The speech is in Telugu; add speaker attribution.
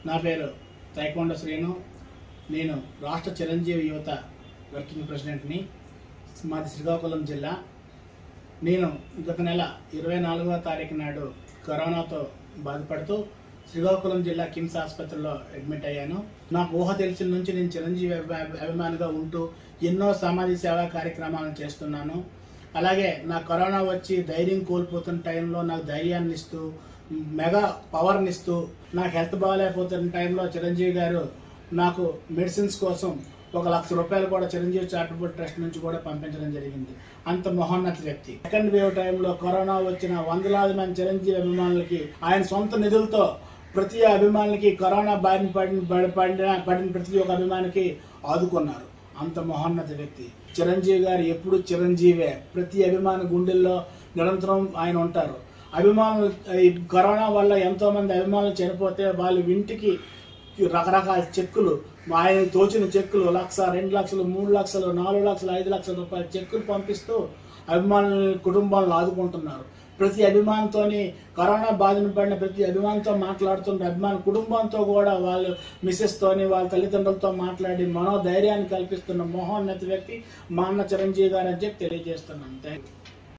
Speaker 1: నా పేరు తైకొండ శ్రీను. నేను రాష్ట్ర చిరంజీవి యువత వర్కింగ్ ప్రెసిడెంట్ని. మాది శ్రీకాకుళం జిల్లా. నేను గత నెల 24వ తారీఖు నాడు కరోనాతో బాధపడుతూ శ్రీకాకుళం జిల్లా కిమ్స్ ఆసుపత్రిలో అడ్మిట్ అయ్యాను. నాకు ఊహ తెలిసిన నుంచి నేను చిరంజీవి అభిమానిగా ఉంటూ ఎన్నో సామాజిక సేవా కార్యక్రమాలను చేస్తున్నాను. అలాగే నా కరోనా వచ్చి ధైర్యం కోల్పోతున్న టైంలో నాకు ధైర్యాన్ని ఇస్తూ మెగా పవర్ని ఇస్తూ నాకు హెల్త్ బాగాలేకపోతున్న టైంలో చిరంజీవి గారు నాకు మెడిసిన్స్ కోసం 1,00,000 రూపాయలు కూడా చిరంజీవి చారిటబుల్ ట్రస్ట్ నుంచి కూడా పంపించడం జరిగింది. అంత మహోన్నత వ్యక్తి. సెకండ్ వేవ్ టైంలో కరోనా వచ్చిన వందలాది మంది చిరంజీవి అభిమానులకి ఆయన సొంత నిధులతో ప్రతి అభిమానికి కరోనా బారిన పడిన ప్రతి ఒక్క అభిమానికి ఆదుకున్నారు. అంత మహోన్నత వ్యక్తి చిరంజీవి గారు. ఎప్పుడు చిరంజీవే. ప్రతి అభిమాని గుండెల్లో నిరంతరం ఆయన ఉంటారు. అభిమానులు కరోనా వల్ల ఎంతో మంది అభిమానులు చనిపోతే వాళ్ళ ఇంటికి రకరకాల చెక్కులు, ఆయన తోచిన చెక్కులు 1,00,000, 2 లక్షలు, 3 లక్షలు, 4 లక్షలు, 5 లక్షల రూపాయల చెక్కులు పంపిస్తూ అభిమానుల కుటుంబాలను ఆదుకుంటున్నారు. ప్రతి అభిమానితోని కరోనా బాధిన పడిన ప్రతి అభిమానితో మాట్లాడుతున్న అభిమాని కుటుంబంతో కూడా వాళ్ళు మిస్సెస్తోని వాళ్ళ తల్లిదండ్రులతో మాట్లాడి మనోధైర్యాన్ని కల్పిస్తున్న మహోన్నత వ్యక్తి మా అన్న చిరంజీవి గారు అని చెప్పి తెలియజేస్తున్నాను. Thank you.